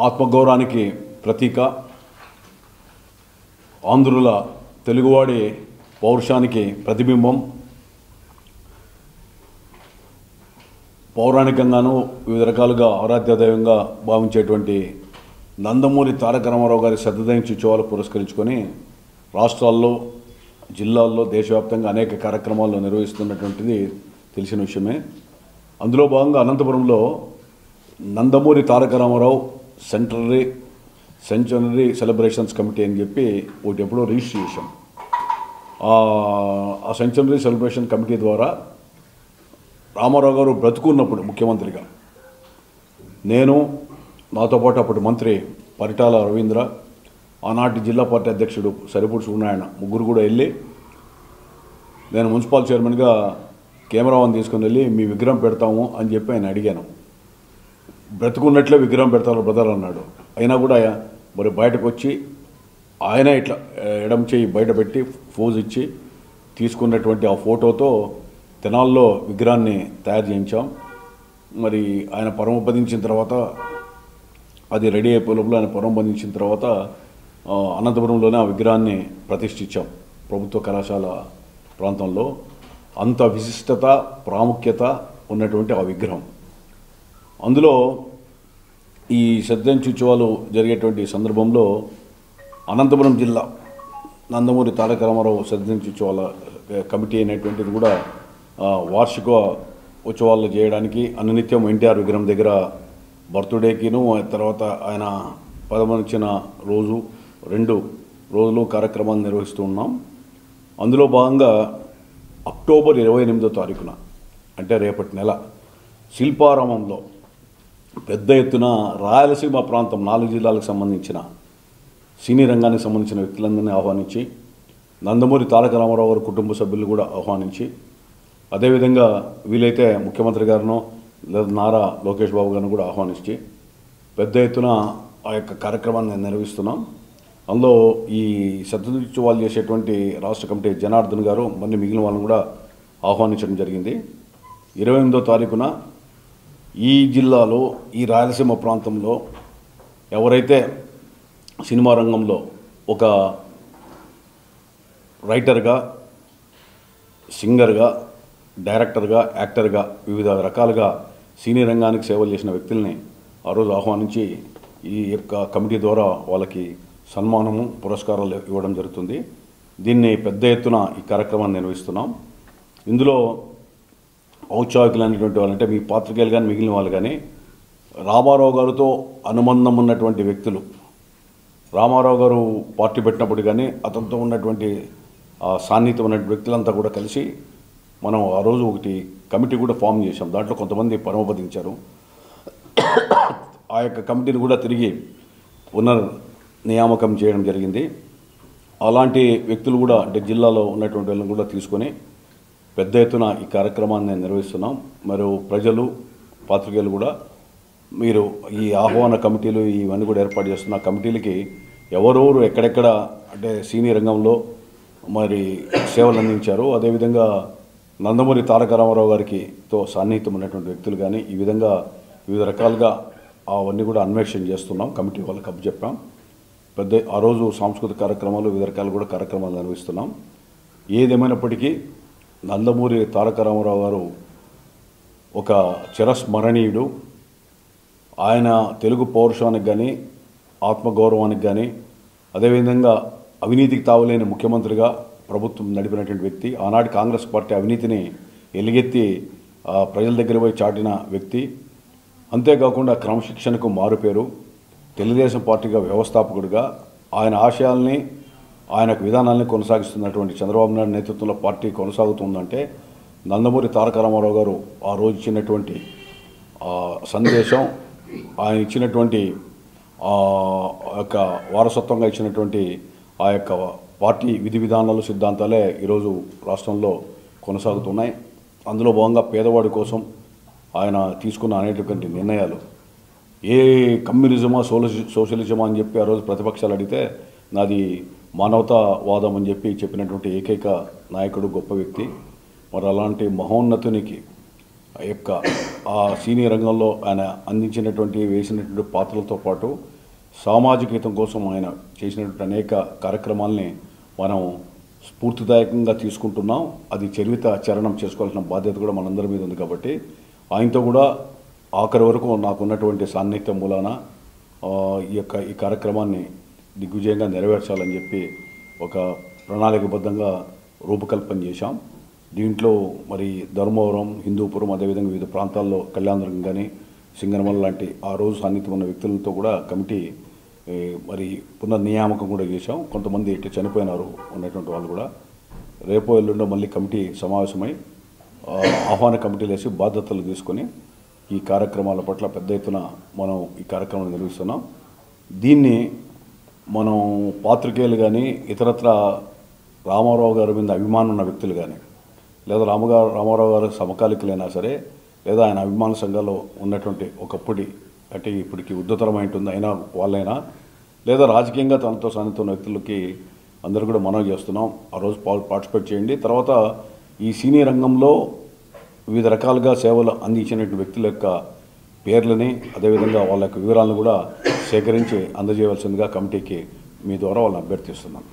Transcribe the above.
ఆత్మగౌరవానికి ప్రతీక, ఆంధ్రుల తెలుగువాడి పౌరుషానికి ప్రతిబింబం, పౌరాణికంగానూ వివిధ రకాలుగా ఆరాధ్య దైవంగా భావించేటువంటి నందమూరి తారక రామారావు గారి శతజయంతి ఉత్సవాలు పురస్కరించుకొని రాష్ట్రాల్లో, జిల్లాల్లో, దేశవ్యాప్తంగా అనేక కార్యక్రమాలు నిర్వహిస్తున్నటువంటిది తెలిసిన విషయమే. అందులో భాగంగా అనంతపురంలో Nandamuri Taraka Ramarao century celebrations committee అని చెప్పి ఒకటి ఎప్పుడో రిజిస్టర్ చేశాం. ఆ సెంచరీ సెలబ్రేషన్ కమిటీ ద్వారా రామారావు గారు బ్రతుకున్నప్పుడు ముఖ్యమంత్రిగా నేను, నాతో పాటు అప్పటి మంత్రి పరిటాల రవీంద్ర, ఆనాటి జిల్లా పార్టీ అధ్యక్షుడు సరిపూడి సూర్యనారాయణ ముగ్గురు కూడా వెళ్ళి, నేను మున్సిపల్ చైర్మన్గా కెమెరాని తీసుకుని వెళ్ళి మీ విగ్రహం పెడతాము అని చెప్పి ఆయన అడిగాను. బ్రతుకున్నట్లే విగ్రహం పెడతారు బ్రదర్ అన్నాడు. అయినా కూడా మరి బయటకు వచ్చి ఆయన ఇట్లా ఎడం చేయి బయట పెట్టి ఫోజ్ ఇచ్చి తీసుకున్నటువంటి ఆ ఫోటోతో తెనాల్లో విగ్రహాన్ని తయారు చేయించాం. మరి ఆయన పరమపదించిన తర్వాత, అది రెడీ అయిపోయే లోపల ఆయన పరమపదించిన తర్వాత అనంతపురంలోనే ఆ విగ్రహాన్ని ప్రతిష్ఠించాం. ప్రభుత్వ కళాశాల ప్రాంతంలో అంత విశిష్టత, ప్రాముఖ్యత ఉన్నటువంటి ఆ విగ్రహం. అందులో ఈ శతజయంతి ఉత్సవాలు జరిగేటువంటి సందర్భంలో అనంతపురం జిల్లా నందమూరి తారక రామారావు శతజయంతి ఉత్సవాల కమిటీ అనేటువంటిది కూడా వార్షిక ఉత్సవాలు చేయడానికి అనునిత్యం ఎన్టీఆర్ విగ్రహం దగ్గర బర్త్డేకిను, తర్వాత ఆయన పదమనిచ్చిన రోజు 2 రోజులు కార్యక్రమాలు నిర్వహిస్తూ ఉన్నాం. అందులో భాగంగా అక్టోబర్ 28వ తారీఖున, అంటే రేపటి నెల, శిల్పారామంలో పెద్ద ఎత్తున రాయలసీమ ప్రాంతం 4 జిల్లాలకు సంబంధించిన సినీ రంగానికి సంబంధించిన వ్యక్తులందరినీ ఆహ్వానించి, నందమూరి తారక రామారావు గారి కుటుంబ సభ్యులు కూడా ఆహ్వానించి, అదేవిధంగా వీలైతే ముఖ్యమంత్రి గారినో లేదా నారా లోకేష్ బాబు గారిని కూడా ఆహ్వానించి పెద్ద ఎత్తున ఆ యొక్క కార్యక్రమాన్ని నిర్వహిస్తున్నాం. అందులో ఈ శతజయంతి ఉత్సవాలు చేసేటువంటి రాష్ట్ర కమిటీ జనార్దన్ గారు మరి మిగిలిన వాళ్ళని కూడా ఆహ్వానించడం జరిగింది. 28వ తారీఖున ఈ జిల్లాలో, ఈ రాయలసీమ ప్రాంతంలో ఎవరైతే సినిమా రంగంలో ఒక రైటర్గా, సింగర్గా, డైరెక్టర్గా, యాక్టర్గా వివిధ రకాలుగా సినీ రంగానికి సేవలు చేసిన వ్యక్తుల్ని ఆ రోజు ఆహ్వానించి ఈ యొక్క కమిటీ ద్వారా వాళ్ళకి సన్మానము, పురస్కారాలు ఇవ్వడం జరుగుతుంది. దీన్ని పెద్ద ఎత్తున ఈ కార్యక్రమాన్ని నిర్వహిస్తున్నాం. ఇందులో ఔత్సాహికులు అనేటువంటి వాళ్ళంటే మీ పాత్రికేయులు కానీ మిగిలిన వాళ్ళు కానీ రామారావు గారితో అనుబంధం ఉన్నటువంటి వ్యక్తులు, రామారావు గారు పార్టీ పెట్టినప్పుడు కానీ అతనితో ఉన్నటువంటి సాన్నిహిత్యం ఉన్నటువంటి వ్యక్తులంతా కూడా కలిసి మనం ఆ రోజు ఒకటి కమిటీ కూడా ఫామ్ చేశాం. దాంట్లో కొంతమంది పరమపదించారు. ఆ యొక్క కమిటీని కూడా తిరిగి పునర్నియామకం చేయడం జరిగింది. అలాంటి వ్యక్తులు కూడా, అంటే జిల్లాలో ఉన్నటువంటి వాళ్ళని కూడా తీసుకొని పెద్ద ఎత్తున ఈ కార్యక్రమాన్ని నిర్వహిస్తున్నాం. మరియు ప్రజలు, పాత్రికేయులు కూడా మీరు ఈ ఆహ్వాన కమిటీలు ఇవన్నీ కూడా ఏర్పాటు చేస్తున్న కమిటీలకి ఎవరెవరు ఎక్కడెక్కడ అంటే సినీ రంగంలో మరి సేవలు అందించారు, అదేవిధంగా నందమూరి తారక రామారావు గారితో సాన్నిహిత్యం ఉన్నటువంటి వ్యక్తులు కానీ ఈ విధంగా వివిధ రకాలుగా అవన్నీ కూడా అన్వేషణ చేస్తున్నాం. కమిటీ వాళ్ళకి అప్పచెప్పాం. ఆ రోజు సాంస్కృతిక కార్యక్రమాలు, వివిధ రకాలు కూడా కార్యక్రమాలు నిర్వహిస్తున్నాం. ఏదేమైనప్పటికీ నందమూరి తారక రామారావు గారు ఒక చిరస్మరణీయుడు. ఆయన తెలుగు పౌరుషానికి కానీ, ఆత్మగౌరవానికి కానీ, అదేవిధంగా అవినీతికి తావులేని ముఖ్యమంత్రిగా ప్రభుత్వం నడిపినటువంటి వ్యక్తి, ఆనాటి కాంగ్రెస్ పార్టీ అవినీతిని ఎలుగెత్తి ప్రజల దగ్గర పోయి చాటిన వ్యక్తి. అంతేకాకుండా క్రమశిక్షణకు మారుపేరు. తెలుగుదేశం పార్టీగా వ్యవస్థాపకుడిగా ఆయన ఆశయాల్ని, ఆయన విధానాల్ని కొనసాగిస్తున్నటువంటి చంద్రబాబు నాయుడు నేతృత్వంలో పార్టీ కొనసాగుతుందంటే నందమూరి తారక రామారావు గారు ఆ రోజు ఇచ్చినటువంటి సందేశం, ఆయన ఇచ్చినటువంటి యొక్క వారసత్వంగా ఇచ్చినటువంటి ఆ యొక్క పార్టీ విధి విధానాలు, సిద్ధాంతాలే ఈరోజు రాష్ట్రంలో కొనసాగుతున్నాయి. అందులో భాగంగా పేదవాడి కోసం ఆయన తీసుకున్న అనేటువంటి నిర్ణయాలు, ఏ కమ్యూనిజమా సోషలిజమా అని చెప్పి ఆ రోజు ప్రతిపక్షాలు అడిగితే నాది మానవతావాదం అని చెప్పినటువంటి ఏకైక నాయకుడు, గొప్ప వ్యక్తి. మరి అలాంటి మహోన్నతునికి యొక్క ఆ సినీ రంగంలో ఆయన అందించినటువంటి వేసినటువంటి పాత్రలతో పాటు సామాజిక హితం కోసం ఆయన చేసినటువంటి అనేక కార్యక్రమాలని మనం స్ఫూర్తిదాయకంగా తీసుకుంటున్నాం. అది చరణం చేసుకోవాల్సిన బాధ్యత కూడా మనందరి మీద ఉంది. కాబట్టి ఆయనతో కూడా ఆఖరి వరకు నాకున్నటువంటి సాన్నిహిత్యం మూలాన ఈ కార్యక్రమాన్ని దిగ్విజయంగా నెరవేర్చాలని చెప్పి ఒక ప్రణాళికబద్ధంగా రూపకల్పన చేశాం. దీంట్లో మరి ధర్మవరం, హిందూపురం, అదేవిధంగా వివిధ ప్రాంతాల్లో కళ్యాణదుర్గం కానీ సింగనమల లాంటి ఆ రోజు సాన్నిధ్యం ఉన్న వ్యక్తులతో కూడా కమిటీ మరి పునర్నియామకం కూడా చేశాం. కొంతమంది ఇట్లా చనిపోయినారు ఉన్నటువంటి వాళ్ళు కూడా. రేపో ఎల్లుండో మళ్ళీ కమిటీ సమావేశమై ఆహ్వాన కమిటీలు వేసి బాధ్యతలు తీసుకొని ఈ కార్యక్రమాల పట్ల పెద్ద ఎత్తున మనం ఈ కార్యక్రమాన్ని నిర్వహిస్తున్నాం. దీన్ని మనం పాత్రికేయులు కానీ ఇతరత్ర రామారావు గారి మీద అభిమానం ఉన్న వ్యక్తులు కానీ లేదా రామారావు గారు సమకాలికులైనా సరే లేదా ఆయన అభిమాన సంఘాల్లో ఉన్నటువంటి ఒకప్పటి అంటే ఇప్పటికి ఉద్ధతరమైంటుంది అయినా వాళ్ళైనా లేదా రాజకీయంగా తనతో సాన్నిహిత్యం ఉన్న వ్యక్తులకి అందరూ కూడా మనవి చేస్తున్నాం. ఆ రోజు పార్టిసిపేట్ చేయండి. తర్వాత ఈ సినీ రంగంలో వివిధ రకాలుగా సేవలు అందించినటువంటి వ్యక్తుల యొక్క పేర్లని అదేవిధంగా వాళ్ళ యొక్క వివరాలను కూడా సేకరించి అందజేయవలసిందిగా కమిటీకి మీ ద్వారా వాళ్ళని అభ్యర్థిస్తున్నాను.